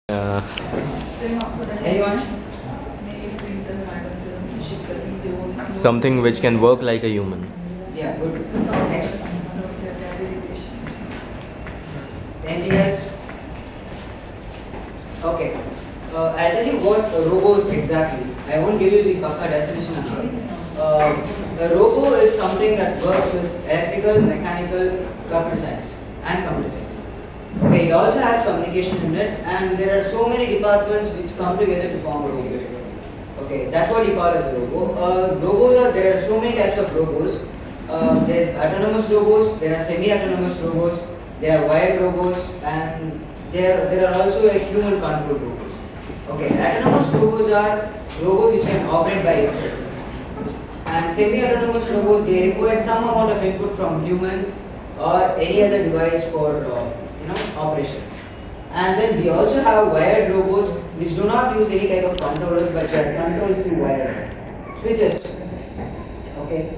Uh, Anyone? Something which can work like a human. Yeah, good. Next. Anything else? Okay. I'll tell you what a robo is exactly. I won't give you the pakka definition now. A robo is something that works with electrical, mechanical, computer science, and computer science. Okay, it also has communication in it, and there are so many departments which come together to form a robo. Okay, that's what you call as a robo. There are so many types of robos. There's autonomous robos, there are semi-autonomous robos, there are wired robos, and there are also like human controlled robos. Okay, autonomous robos are robos which can operate by itself. And semi-autonomous robos, they require some amount of input from humans or any other device for operation. And then we also have wired robots which do not use any type of controllers but they are controlled through wires, switches. Okay.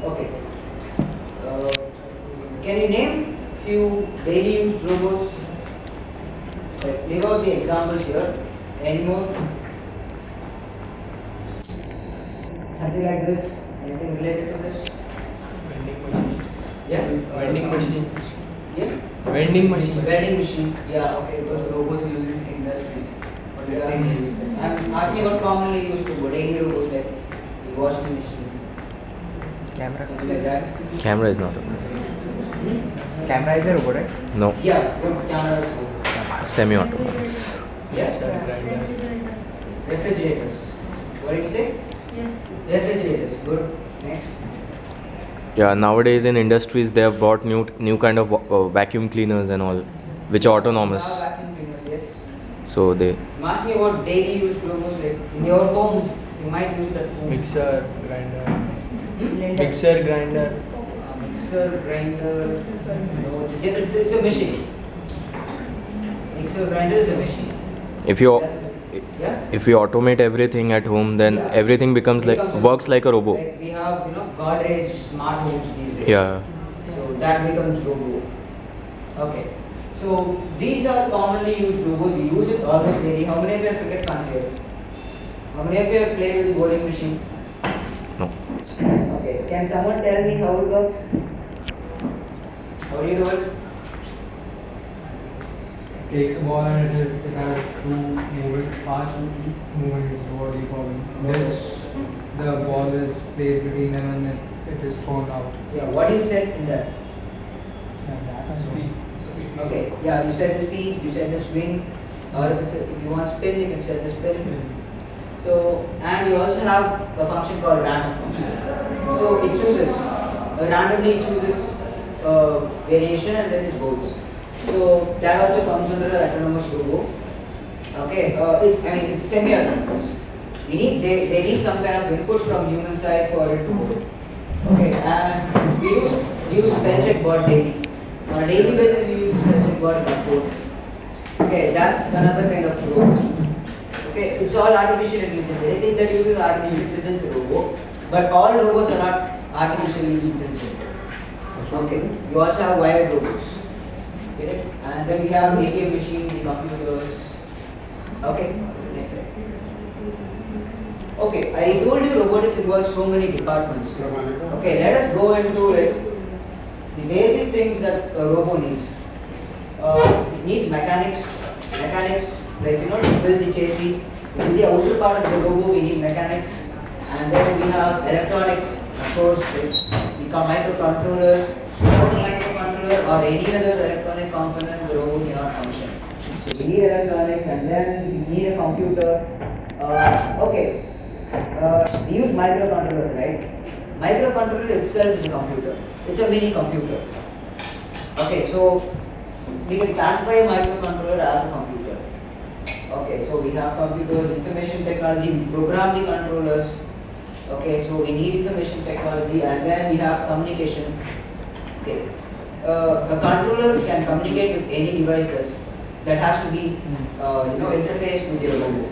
Okay. Can you name few daily used robots? Like, leave out the examples here. Any more? Something like this? Anything related to this? Vending machines. Yeah? Vending machine. Yeah? Vending machine. Vending machine. Yeah, okay. Those robots used in industries. Yeah. I'm asking about commonly used robot, daily robots like the washing machine. Camera. Something like that. Camera is not a Camera is a robot, right? no. Yeah, good cameras. Semi-autonomous. Yes? Grinder. Refrigerators. What did you say? Yes. Refrigerators. Good. Next. Yeah, nowadays in industries they have brought new kind of vacuum cleaners and all, which are autonomous. Vacuum cleaners, yes. So they I'm asking about daily used robots like in your home. You might use it at home. Mixer, grinder. Hmm? Mixer, grinder. Mixer, grinder. No, it's a machine. Mixer, grinder is a machine. if you Yeah? if you automate everything at home, then Yeah. everything becomes like works like a robo. Like we have, Godrej smart homes these days. Yeah. So that becomes robo. Okay. So these are commonly used robots. We use it almost daily. How many of you are cricket fans here? How many of you have played with the bowling machine? No. Okay. Can someone tell me how it works? How do you do it? Takes a ball and it has to move it fast moving is what you call it. This the ball is placed between them and then it is thrown out. Yeah. What do you set in that? And that is speed. Okay. Yeah. You set the speed. You set the swing. Or if you want spin, you can set the spin. So, and you also have a function called random function. So it chooses, randomly chooses variation and then it votes. So that also comes under autonomous robo. Okay, it's semi-autonomous. They need some kind of input from human side for it to vote. Okay, and we use spell check bot daily. On a daily basis, we use spell check bot in our code. Okay, that's another kind of robo. Okay, it's all artificial intelligence. Anything that uses artificial intelligence is a robo, but all robots are not artificially intelligent. Okay, you also have wired robots. Get it? And then we have ATM machine, the computers. Okay, next slide. Okay, I told you robotics involves so many departments. Okay, let us go into the basic things that a robo needs. It needs mechanics, like to build the chassis. In the outer part of the robo, we need mechanics, and then we have electronics, of course, the microcontrollers. Without a microcontroller or any other electronic component, the robot cannot function. So we need electronics, and then we need a computer. We use microcontrollers, right? Microcontroller itself is a computer. It's a mini computer. Okay, so we can classify a microcontroller as a computer. Okay, so we have computers, information technology, we program the controllers. Okay, so we need information technology, and then we have communication. Okay. A controller can communicate with any device that has to be interfaced with your robot.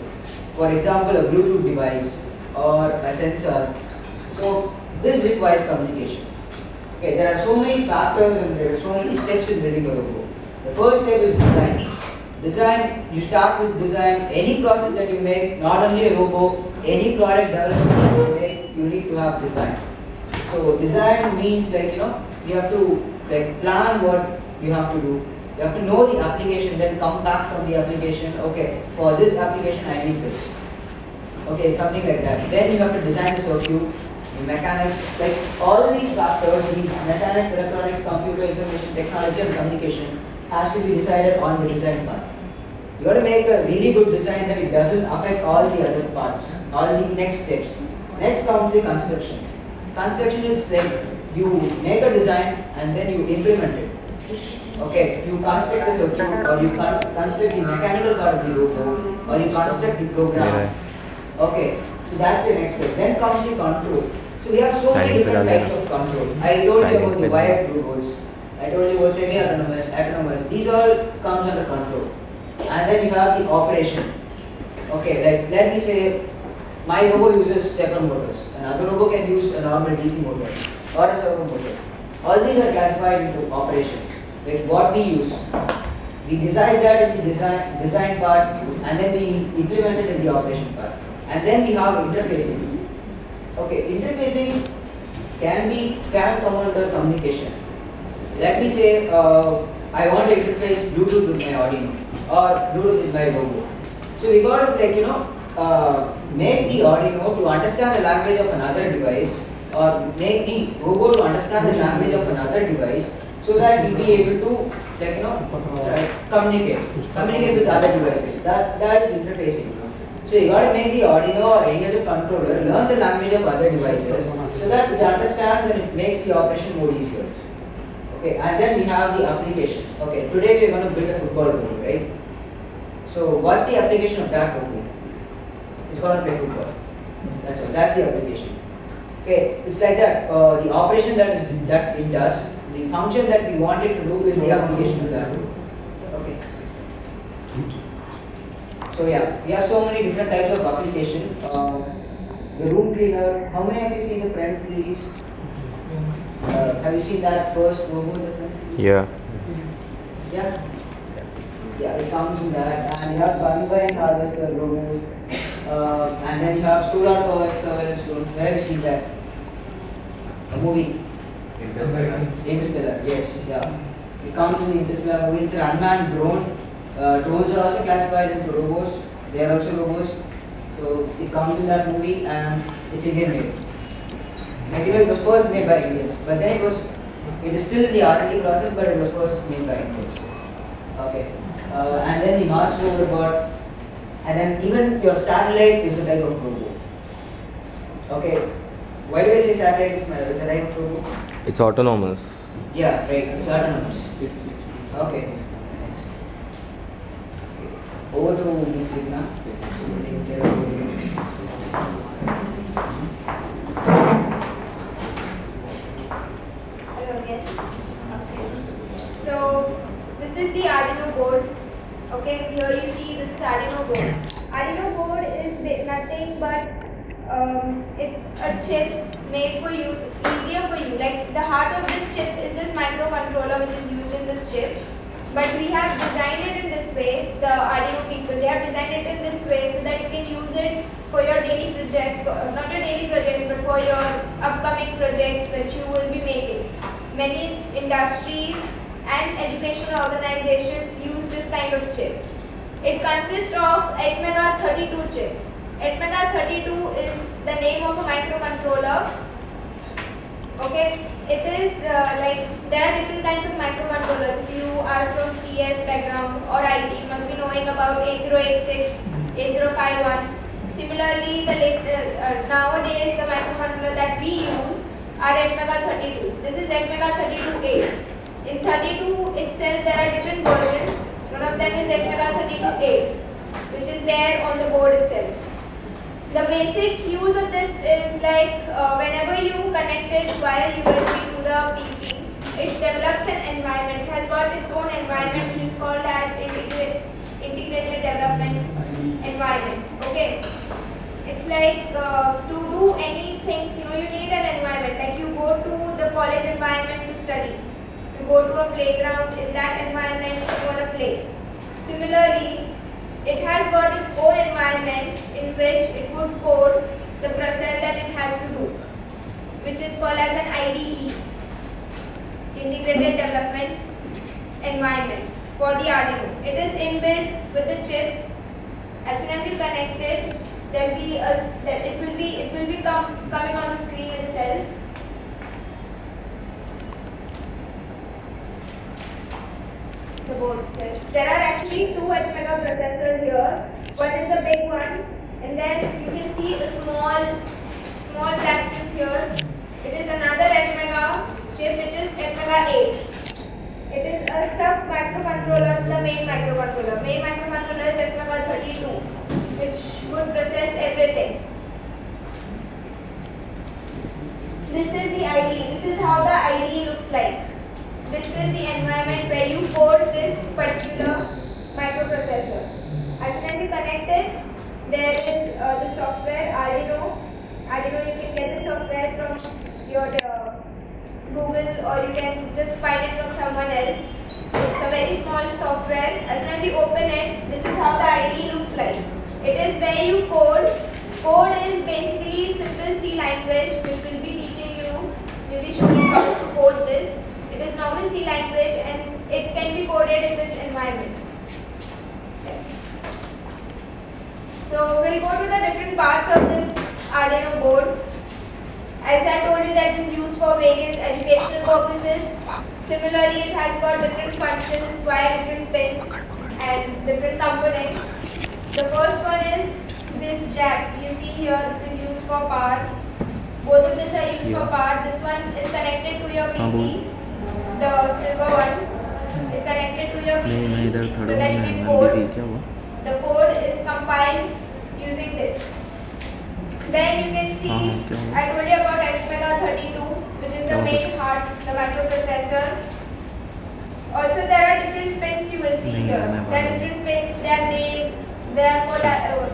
For example, a Bluetooth device or a sensor. So this requires communication. Okay, there are so many factors and there are so many steps in building a robot. The first step is design. Design, you start with design. Any process that you make, not only a robo, any product development that you make, you need to have design. So design means like you have to like plan what you have to do. You have to know the application, then come back from the application. Okay, for this application I need this. Okay, something like that. Then you have to design the circuit, the mechanics, like all these factors, the mechanics, electronics, computer, information technology and communication has to be decided on the design part. You got to make a really good design that it doesn't affect all the other parts, all the next steps. Next comes the construction. Construction is like you make a design and then you implement it. Okay, you construct the circuit or you construct the mechanical part of the robo or you construct the program. Okay, so that's the next step. Then comes the control. So we have so many different types of control. I told you about the wired robots. I told you about semi-autonomous, autonomous. These all comes under control. And then you have the operation. Okay, like let me say my robo uses stepper motors. Another robo can use a normal DC motor or a servo motor. All these are classified into operation. Like what we use. We decide that in the design part and then we implement it in the operation part. And then we have interfacing. Okay, interfacing can come under communication. Let me say I want to interface Bluetooth with my Arduino or Bluetooth with my robo. So we got to make the Arduino to understand the language of another device or make the robo to understand the language of another device so that we'll be able to communicate with other devices. That is interfacing. So you got to make the Arduino or any other controller learn the language of other devices so that it understands and it makes the operation more easier. Okay, and then we have the application. Okay, today we are going to build a football robo, right? So what's the application of that robo? It's going to play football. That's all. That's the application. Okay, it's like that. The operation that it does, the function that we want it to do is the application of that robo. Okay. So yeah, we have so many different types of application. The room cleaner. How many of you seen the Friends series? Have you seen that first robo in the Friends series? Yeah. Yeah. Yeah, it comes in that, and you have combine harvester robos, and then you have solar powered surveillance drones. Where have you seen that? A movie. Interstellar. Yes. Yeah. It comes in the Interstellar movie. It's an unmanned drone. Drones are also classified into robos. They are also robos. So it comes in that movie, and it's Indian made. Like it was first made by Indians, but then it is still in the R&D process, but it was first made by Indians. Okay. And then the Mars rover bot, and then even your satellite is a type of robo. Okay, why do I say satellite is a type of robo? It's autonomous. Yeah, right, it's autonomous. Okay, next. Okay. Over to Ms. Signa. Hello again. Okay. So this is the Arduino board. Okay, here you see this is Arduino board. Arduino board is nothing but it's a chip made for use, easier for you. Like the heart of this chip is this microcontroller which is used in this chip. But we have designed it in this way, the Arduino people, they have designed it in this way so that you can use it for your daily projects, not your daily projects but for your upcoming projects which you will be making. Many industries and educational organizations use this kind of chip. It consists of ATmega32 chip. ATmega32 is the name of a microcontroller. Okay, it is like there are different kinds of microcontrollers. If you are from CS background or IT, you must be knowing about 8086, 8051. Similarly, nowadays the microcontroller that we use are ATmega32. This is ATmega32A. In 32 itself, there are different versions. One of them is ATmega32A, which is there on the board itself. The basic use of this is like whenever you connect it via USB to the PC, it develops an environment. It has got its own environment which is called as integrated development environment. Okay, it's like to do anything, you need an environment. Like you go to the college environment to study. You go to a playground, in that environment you want to play. Similarly, it has got its own environment in which it would code the process that it has to do, which is called as an IDE, Integrated Development Environment, for the Arduino. It is inbuilt with the chip. As soon as you connect it, it will be coming on the screen itself. The board itself. There are actually two Atmega processors here. One is the big one, and then you can see a small black chip here. It is another Atmega chip, which is Atmega 8. It is a sub microcontroller to the main microcontroller. Main microcontroller is Atmega 32, which would process everything. This is the IDE. This is how the IDE looks like. This is the environment where you code this particular microprocessor. As soon as you connect it, there is the software Arduino. Arduino, you can get the software from your Google, or you can just find it from someone else. It's a very small software. As soon as you open it, this is how the IDE looks like. It is where you code. Code is basically simple C language, which will be teaching you, will be showing how to code this. It is normal C language, and it can be coded in this environment. So we'll go to the different parts of this Arduino board. As I told you, that is used for various educational purposes. Similarly, it has got different functions via different pins and different components. The first one is this jack. You see here, this is used for power. Both of these are used for power. This one is connected to your PC. The silver one is connected to your PC so that you can code. The code is compiled using this. Then you can see, I told you about Atmega 32, which is the main heart, the microprocessor. Also, there are different pins you will see here. There are different pins, they are named, they are called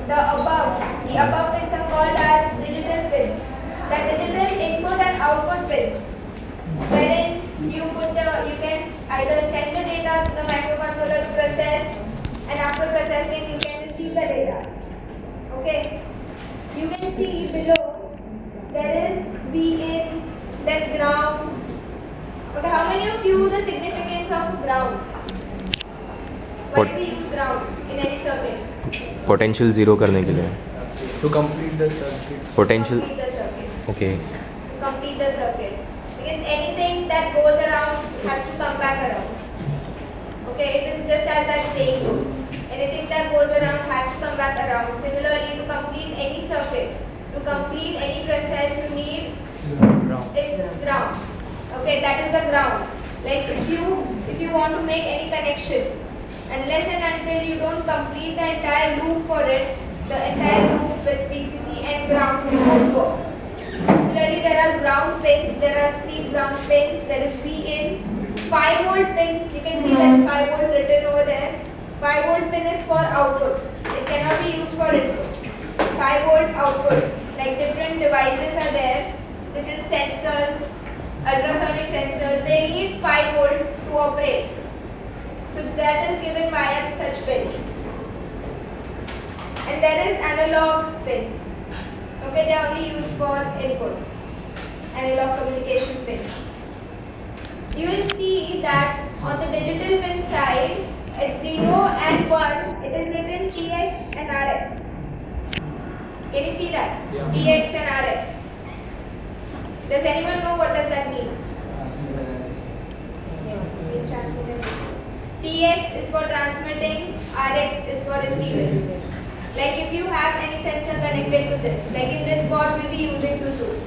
the above pins are called as digital pins. The digital input and output pins, wherein you can either send the data to the microcontroller to process, and after processing you can receive the data. Okay. You can see below there is VIN, then ground. Okay, how many of you know the significance of ground? Why do we use ground in any circuit? Potential zero करने के लिए. To complete the circuit. Potential. Complete the circuit. Okay. Complete the circuit. Because anything that goes around has to come back around. Okay, it is just as that saying goes. Anything that goes around has to come back around. Similarly, to complete any circuit, to complete any process, you need its ground. Okay, that is the ground. Like if you want to make any connection, unless and until you don't complete the entire loop for it, the entire loop with VCC and ground won't work. Similarly, there are ground pins. There are 3 ground pins. There is VIN, 5-volt pin. You can see that is 5 volt written over there. 5-volt pin is for output. It cannot be used for input. 5-volt output. Like different devices are there, different sensors, ultrasonic sensors. They need 5 volt to operate. So that is given via such pins. And there is analog pins. Okay, they are only used for input. Analog communication pins. You will see that on the digital pin side, at 0 and 1, it is written TX and RX. Can you see that? Yeah. TX and RX. Does anyone know what does that mean? Yes, it's transmitted. TX is for transmitting, RX is for receiving. Like if you have any sensor connected to this, like in this board we'll be using Bluetooth.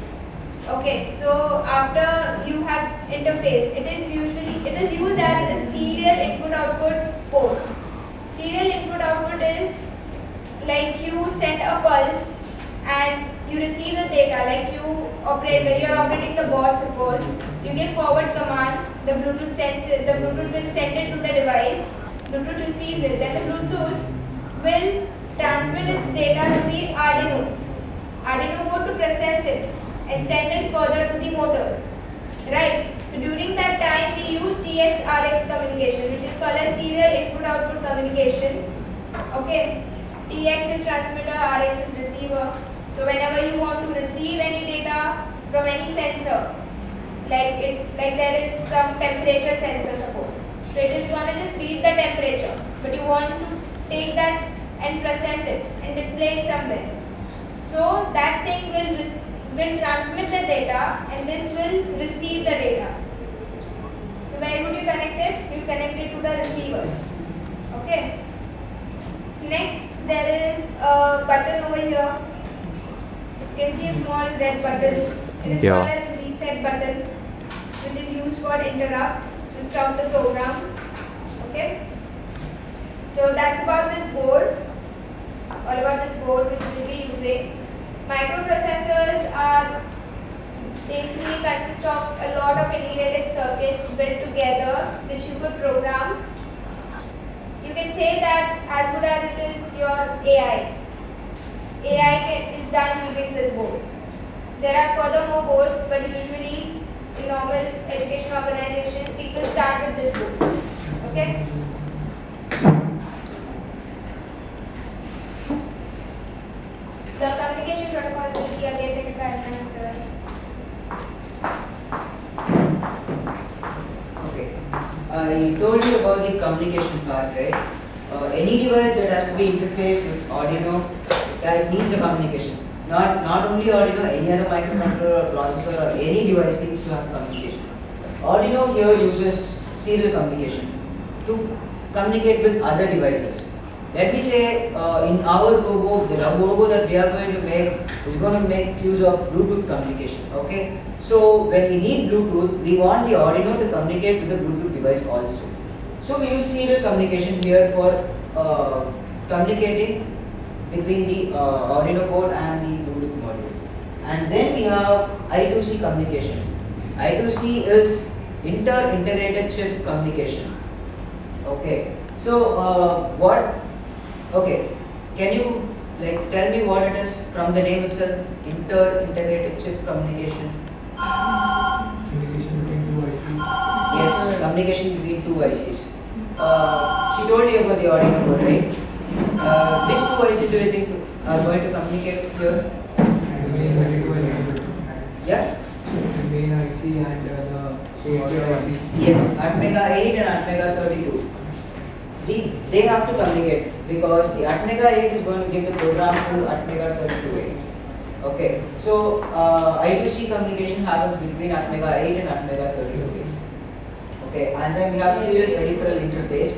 Okay, so after you have interface, it is used as a serial input-output port. Serial input-output is like you send a pulse and you receive the data. Like you are operating the board. Suppose you give forward command, the Bluetooth sends it. The Bluetooth will send it to the device. Bluetooth receives it. Then the Bluetooth will transmit its data to the Arduino. Arduino board to process it and send it further to the motors. Right? So during that time we use TX RX communication, which is called as serial input output communication. Okay, TX is transmitter, RX is receiver. So whenever you want to receive any data from any sensor, like there is some temperature sensor suppose, so it is going to just read the temperature, but you want to take that and process it and display it somewhere. So that thing will transmit the data and this will receive the data. So where would you connect it? You connect it to the receiver. Okay. Next there is a button over here. You can see a small red button. It is called as a reset button, which is used for interrupt to stop the program. Okay. So that's about this board. All about this board which we will be using. Microprocessors are basically consist of a lot of integrated circuits built together which you could program. You can say that as good as it is your AI. AI is done using this board. There are furthermore boards, but usually in normal education organizations people start with this board. Okay. The communication protocol will be again taken by Agnes, sir. Okay. I told you about the communication part, right? Any device that has to be interfaced with Arduino, that needs a communication. Not only Arduino, any other microcontroller or processor or any device needs to have communication. Arduino here uses serial communication to communicate with other devices. Let me say in our robo, the robo that we are going to make is going to make use of Bluetooth communication. Okay, so when we need Bluetooth, we want the Arduino to communicate with the Bluetooth device also. So we use serial communication here for communicating between the Arduino board and the Bluetooth module. And then we have I2C communication. I2C is inter-integrated chip communication. Okay, so okay, can you tell me what it is from the name itself? Inter-integrated chip communication. Communication between two ICs. Yes, communication between two ICs. She told you about the Arduino board, right? Which two ICs do you think are going to communicate here? And the main IC. Yeah? The main IC and the IC. Yes, Atmega 8 and Atmega 32. They have to communicate because the Atmega 8 is going to give the program to Atmega 32. Okay, so I2C communication happens between Atmega 8 and Atmega 32. Okay, and then we have serial peripheral interface.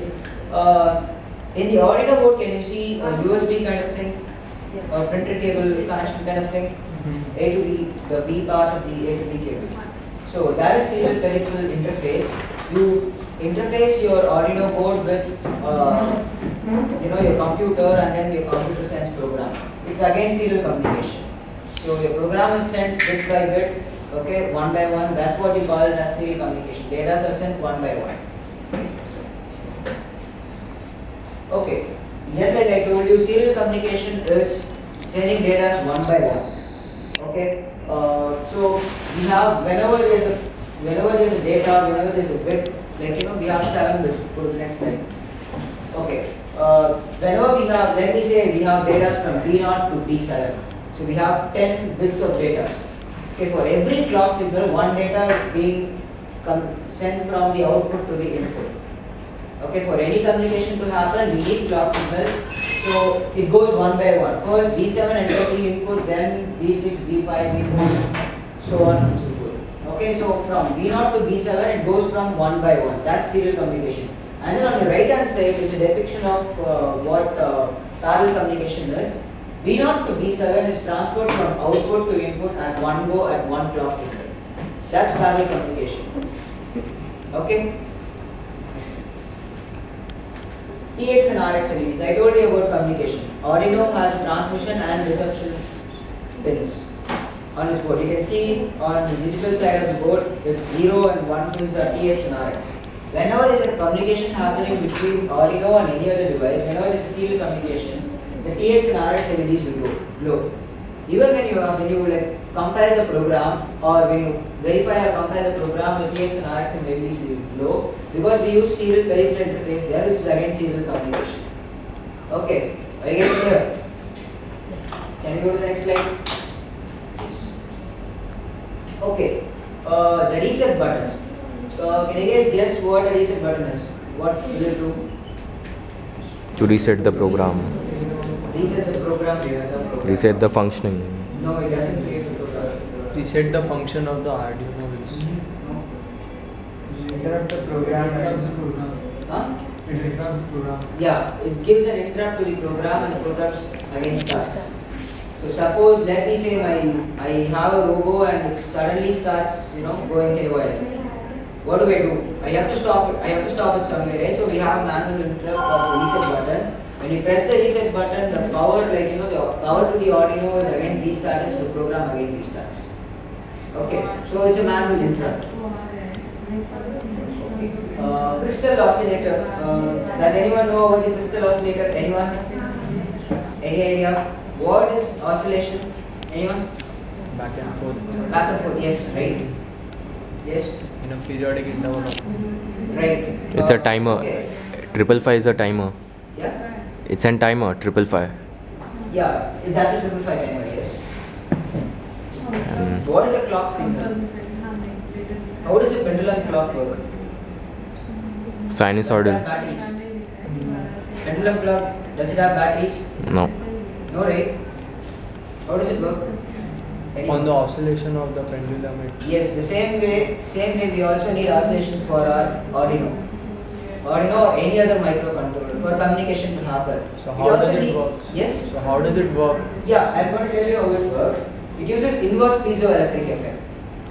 In the Arduino board, can you see a USB kind of thing? A printer cable connection kind of thing? A to B, the B part of the A to B cable. So that is serial peripheral interface. You interface your Arduino board with your computer and then your computer sense program. It's again serial communication. So your program is sent bit by bit, okay, one by one. That's what you call it as serial communication. Data are sent one by one. Okay, just like I told you, serial communication is sending data one by one. Okay, so we have whenever there's a data, whenever there's a bit, we have 7 bits. Go to the next slide. Okay, whenever we have, let me say we have data from B0 to B7. So we have 10 bits of data. Okay, for every clock signal, one data is being sent from the output to the input. Okay, for any communication to happen, we need clock signals. So it goes one by one. First B7 enters the input, then B6, B5, B4, so on and so forth. Okay, so from B0 to B7, it goes from one by one. That's serial communication. And then on the right hand side, it's a depiction of what parallel communication is. B0 to B7 is transferred from output to input at one go at one clock signal. That's parallel communication. Okay. TX and RX LEDs. I told you about communication. Arduino has transmission and reception pins on its board. You can see on the digital side of the board, it's 0 and 1 pins are TX and RX. Whenever there is a communication happening between Arduino and any other device, whenever there is a serial communication, the TX and RX LEDs will glow. Even when you compile the program or when you verify or compile the program, the TX and RX and LEDs will be low because we use serial peripheral interface there, which is again serial communication. Okay, are you guys clear? Can we go to the next slide? Yes. Okay, the reset button. Can you guys guess what a reset button is? What will it do? To reset the program, Reset the program. reset the functioning. No, it doesn't create the program. Reset the function of the Arduino wheels. Interrupt the program, interrupts the program. Huh? It interrupts the program. Yeah, it gives an interrupt to the program and the program again starts. So suppose, let me say I have a robo and it suddenly starts, going haywire. What do? I have to stop it. I have to stop it somewhere, right? So we have a manual interrupt of the reset button. When you press the reset button, the power, the power to the Arduino is again restarted, so the program again restarts. Okay, so it's a manual interrupt. Crystal oscillator. Does anyone know what is crystal oscillator? Anyone? Any idea? What is oscillation? Anyone? Back and forth. Back and forth. Yes, right. Yes, In a periodic interval of right. It's a timer. Okay. 555 is a timer. Yeah. It's an timer. 555. Yeah, that's a 555 timer. Yes. And What is a clock signal? How does a pendulum clock work? Does it sinusoidal. have batteries? Pendulum clock, does it have batteries? No. No, right? How does it work? on the oscillation of the pendulum. Yes, the same way we also need oscillations for our Arduino or any other microcontroller for communication to happen. So how does also it needs, work? Yes? So how does it work? Yeah, I'm going to tell you how it works. It uses inverse piezoelectric effect.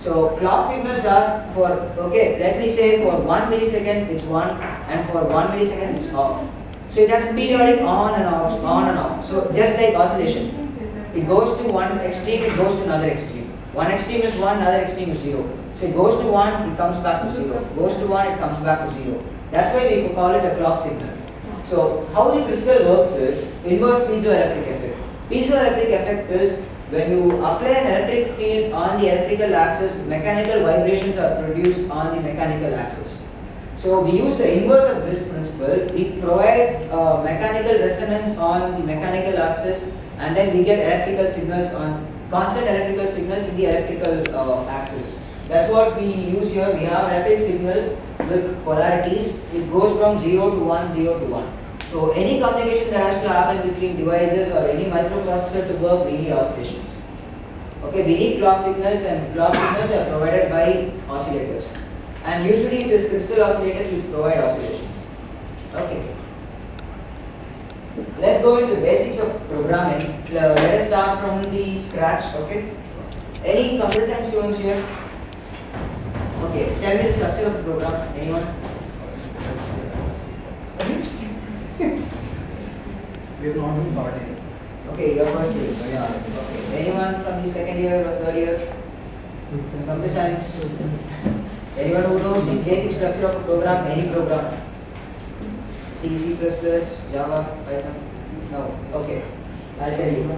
So clock signals are for, okay, let me say for 1 millisecond it's on and for 1 millisecond it's off. So it has periodic on and off, on and off. So just like oscillation. It goes to one extreme, it goes to another extreme. One extreme is 1, another extreme is 0. So it goes to 1, it comes back to 0. Goes to 1, it comes back to 0. That's why we call it a clock signal. So how the crystal works is inverse piezoelectric effect. Piezoelectric effect is when you apply an electric field on the electrical axis, mechanical vibrations are produced on the mechanical axis. So we use the inverse of this principle. We provide mechanical resonance on the mechanical axis, and then we get electrical signals on constant electrical signals in the electrical axis. That's what we use here. We have electric signals with polarities. It goes from 0 to 1, 0 to 1. So any communication that has to happen between devices or any microprocessor to work, we need oscillations. Okay, we need clock signals, and clock signals are provided by oscillators. And usually it is crystal oscillators which provide oscillations. Okay. Let's go into basics of programming. Let us start from the scratch. Okay. Any computer science students here? Okay. Tell me the structure of the program. Anyone? We have not been taught it. Okay, your first year. Yeah. Okay. Anyone from the second year or third year? Computer science. Anyone who knows the basic structure of a program, any program? C, C++, Java, Python? No. Okay. I'll tell you.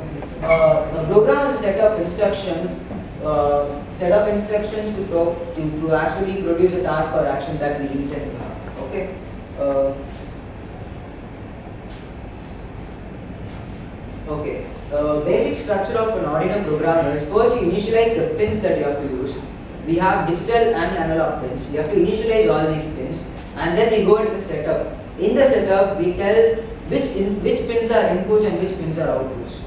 A program is a set of instructions. To actually produce a task or action that we intend to have. Okay. Okay. Basic structure of an Arduino programmer is first you initialize the pins that you have to use. We have digital and analog pins. We have to initialize all these pins, and then we go into the setup. In the setup, we tell which pins are inputs and which pins are outputs.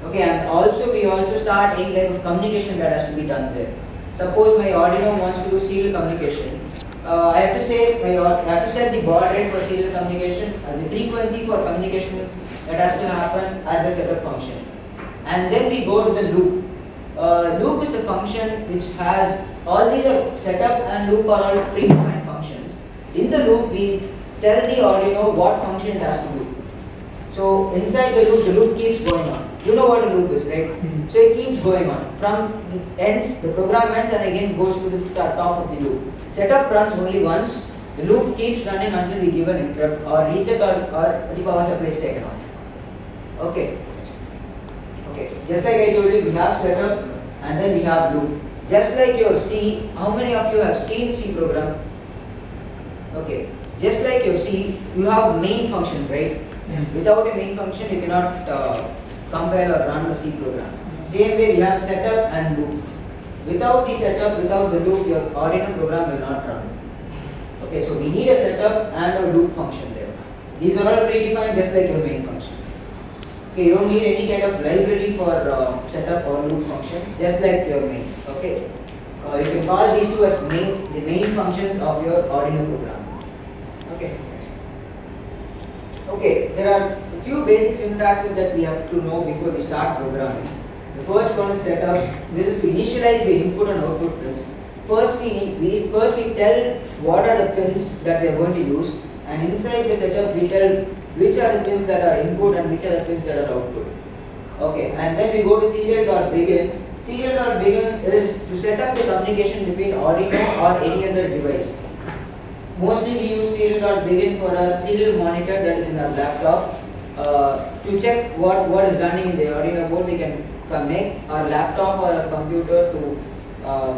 Okay, and also we also start any type of communication that has to be done there. Suppose my Arduino wants to do serial communication. I have to set the baud rate for serial communication and the frequency for communication that has to happen at the setup function. And then we go to the loop. Loop is the function which has all these are setup and loop are all predefined functions. In the loop, we tell the Arduino what function it has to do. So inside the loop keeps going on. You know what a loop is, right? So it keeps going on. From ends, the program ends and again goes to the top of the loop. Setup runs only once. The loop keeps running until we give an interrupt or reset or the power supply is taken off. Okay. Okay. Just like I told you, we have setup and then we have loop. Just like your C, how many of you have seen C program? Okay, just like your C, you have main function, right? Without a main function, you cannot compile or run the C program. Same way, we have setup and loop. Without the setup, without the loop, your Arduino program will not run. Okay, so we need a setup and a loop function there. These are all predefined just like your main function. Okay, you don't need any kind of library for setup or loop function, just like your main. Okay, you can call these two as the main functions of your Arduino program. Okay, next. Okay, there are a few basic syntaxes that we have to know before we start programming. The first one is setup. This is to initialize the input and output pins. First we tell what are the pins that we are going to use, and inside the setup we tell which are the pins that are input and which are the pins that are output. Okay, and then we go to serial.begin. Serial.begin is to set up the communication between Arduino or any other device. Mostly we use serial.begin for our serial monitor that is in our laptop. To check what is running in the Arduino board, we can connect our laptop or our computer to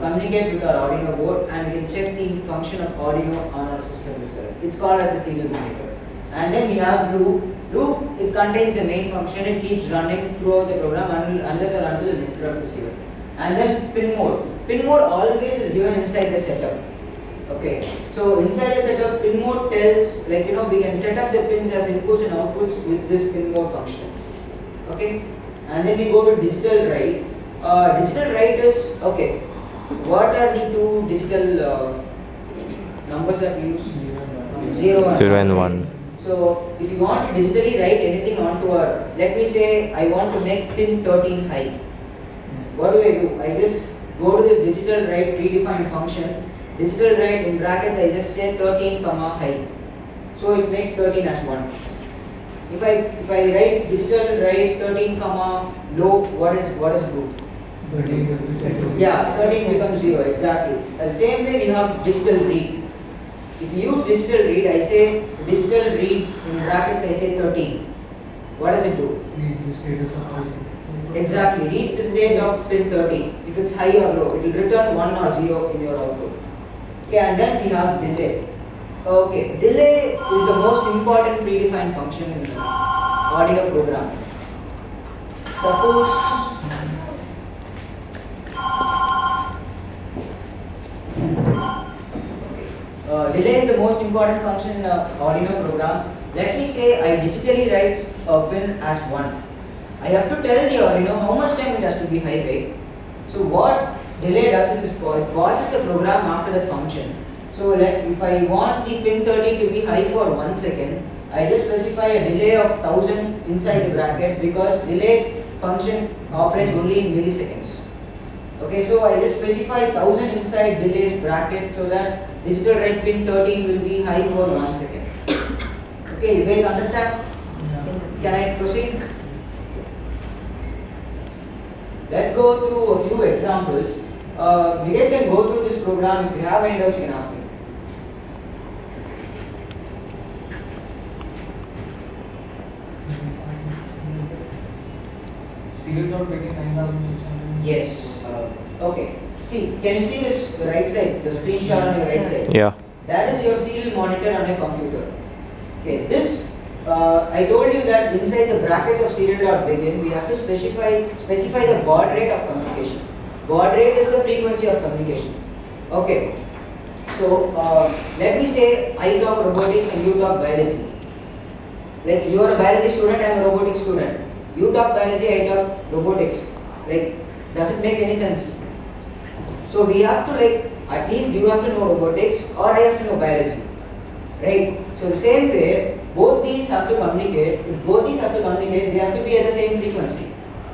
communicate with our Arduino board, and we can check the function of Arduino on our system itself. It's called as a serial monitor. And then we have loop. Loop, it contains the main function. It keeps running throughout the program unless or until an interrupt is given. And then pin mode. Pin mode always is given inside the setup. Okay, so inside the setup, pin mode tells, we can set up the pins as inputs and outputs with this pin mode function. Okay, and then we go to digital write. Digital write is, okay, what are the two digital numbers that we use? 0 and 1. So if you want to digitally write anything onto our, let me say I want to make pin 13 high. What do? I just go to this digital write predefined function. Digital write in brackets, I just say 13 comma high. So it makes 13 as 1. If I write digital write 13 comma low, what is it do? 13 will be set to Yeah, 13 becomes 0, exactly. The same way we have digital read. If you use digital read, I say digital read in brackets, I say 13. What does it do? reach the status of 13. Exactly, reach the state of pin 13. If it's high or low, it will return 1 or 0 in your output. Okay, and then we have delay. Okay, delay is the most important predefined function in the Arduino program. Suppose delay is the most important function in Arduino program. Let me say I digitally write a pin as 1. I have to tell the Arduino how much time it has to be high, right? So what delay does is it pauses the program after that function. So if I want the pin 13 to be high for 1 second, I just specify a delay of 1000 inside the bracket because delay function operates only in milliseconds. Okay, so I just specify 1000 inside delays bracket so that digital write pin 13 will be high for 1 second. Okay, you guys understand? Can I proceed? Let's go through a few examples. You guys can go through this program. If you have any doubts, you can ask me. Serial.begin 9600. Yes. Okay. See, can you see this right side, the screenshot on your right side? Yeah. That is your serial monitor on your computer. Okay, this I told you that inside the brackets of serial.begin we have to specify the baud rate of communication. Baud rate is the frequency of communication. Okay. So let me say I talk robotics and you talk biology. Like you are a biology student, I am a robotics student. You talk biology, I talk robotics. Like, does it make any sense? So we have to at least you have to know robotics or I have to know biology. Right? So the same way, both these have to communicate. If both these have to communicate, they have to be at the same frequency,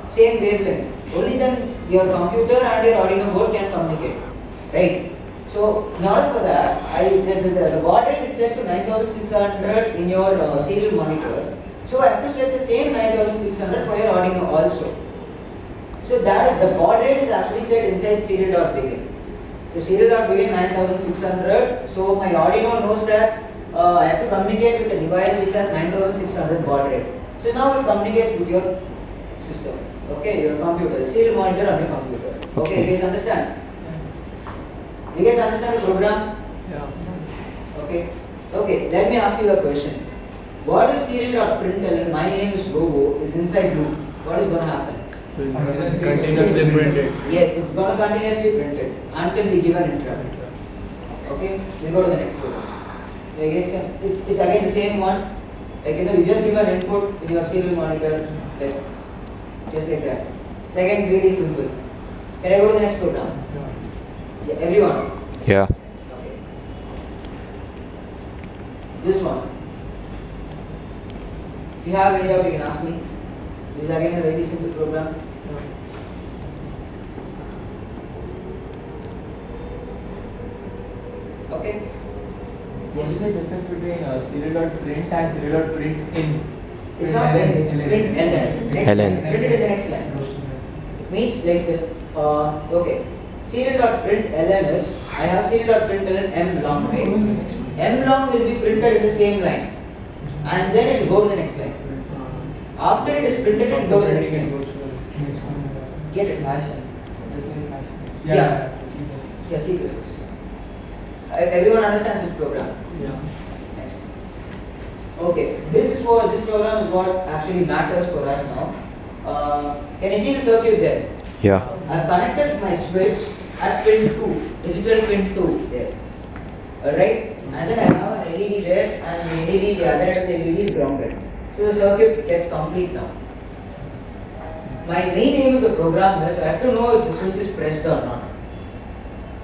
same wavelength. Only then your computer and your Arduino board can communicate. Right? So in order for that, the baud rate is set to 9600 in your serial monitor. So I have to set the same 9600 for your Arduino also. So that the baud rate is actually set inside serial.begin. So serial.begin 9600. So my Arduino knows that I have to communicate with a device which has 9600 baud rate. So now it communicates with your system. Okay, your computer, serial monitor on your computer. Okay, Okay. you guys understand? You guys understand the program? Yeah. Okay. Okay, let me ask you a question. What if serial.println, my name is Robo, is inside loop? What is going to happen? Continuously printed. Yes, it's going to continuously print it until we give an interrupt. Okay, we'll go to the next program. Yeah, yes, it's again the same one. Like you just give an input in your serial monitor, like just like that. Second, really simple. Can I go to the next program? Yeah, everyone. Yeah. Okay. This one. If you have any doubt, you can ask me. This is again a very simple program. Okay. What is the difference between serial.print and serial.printin? It's not print, it's print ln. Next ln. line. Print it in the next line. It means like okay. Serial.println is I have serial.println m long, right? M long will be printed in the same line, and then it will go to the next line. After it is printed, it will go to the next line. Get it? Yeah. Yeah, see this. Everyone understands this program. Yeah. Next. Okay, this program is what actually matters for us now. Can you see the circuit there? Yeah. I've connected my switch at pin 2, digital pin 2 there. Alright? And then I have an LED there, and the LED, the other end of the LED is grounded. So the circuit gets complete now. My main aim of the program is I have to know if the switch is pressed or not.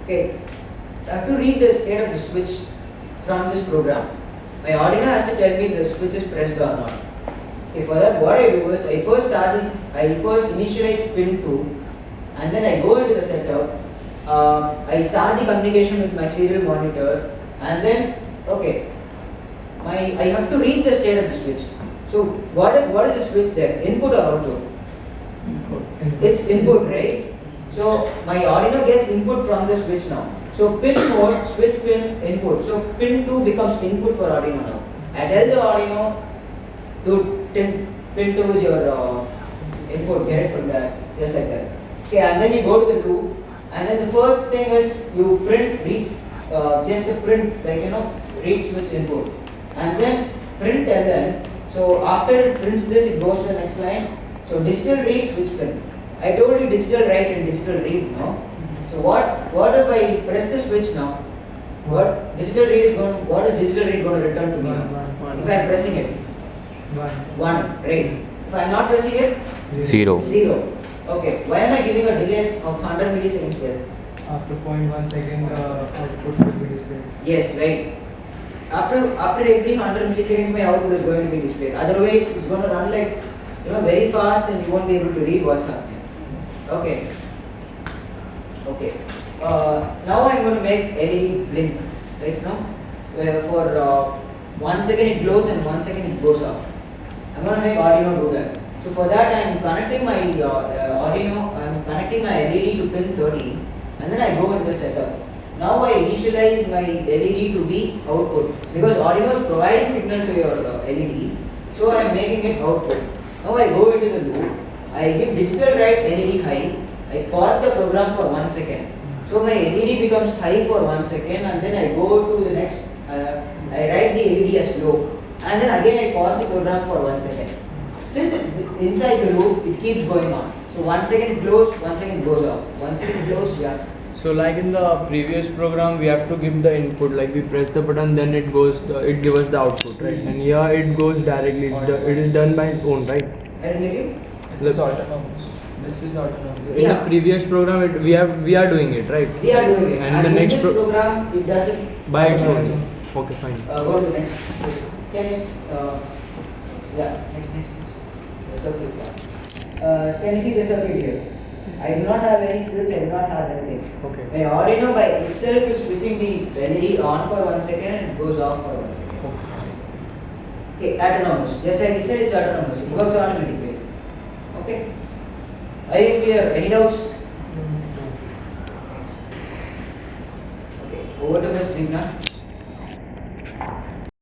Okay. I have to read the state of the switch from this program. My Arduino has to tell me if the switch is pressed or not. Okay, for that what I do is I first initialize pin 2, and then I go into the setup. I start the communication with my serial monitor, and then okay, I have to read the state of the switch. So what is the switch there? Input or output? It's input, right? So my Arduino gets input from the switch now. So pin mode, switch pin, input. So pin 2 becomes input for Arduino now. I tell the Arduino to pin 2 is your input, get it from that, just like that. Okay, and then you go to the loop, and then the first thing is you print reads, just the print, like read switch input, and then print ln. So after it prints this, it goes to the next line. So digital read switch pin. I told you digital write and digital read, no? So what if I press the switch now? What is digital read going to return to me now? If I am pressing it, 1, right? If I am not pressing it, 0. 0. Okay. Why am I giving a delay of 100 milliseconds there? After 0.1 second, output will be displayed. Yes, right. After every 100 milliseconds, my output is going to be displayed. Otherwise, it's going to run like very fast, and you won't be able to read what's happening. Okay. Okay. Now I'm going to make LED blink. Like where for 1 second it glows and 1 second it goes off. I'm going to make Arduino do that. So for that I'm connecting my Arduino. I'm connecting my LED to pin 13, and then I go into the setup. Now I initialize my LED to be output because Arduino is providing signal to your LED. So I am making it output. Now I go into the loop. I give digital write LED high. I pause the program for 1 second. So my LED becomes high for 1 second, and then I go to the next. I write the LED as low, and then again I pause the program for 1 second. Since it's inside the loop, it keeps going on. So 1 second it glows, 1 second goes off. 1 second it glows, yeah. So like in the previous program, we have to give the input, like we press the button, then it gives us the output, right? And here it goes directly. It is done by its own, right? I didn't get you. This is autonomous. This is autonomous. In the previous program, we are doing it, right? We are doing it. And the in next this program, it does it by its own. Okay, fine. Go to the next. Can you, yeah, next. The circuit. Can you see the circuit here? I do not have any switch, I do not have anything. Okay. My Arduino by itself is switching the LED on for 1 second and it goes off for 1 second. Okay, autonomous. Just like I said, it's autonomous. It works automatically. Okay. Are you clear? Any doubts? Okay, over to Ms. Jigna.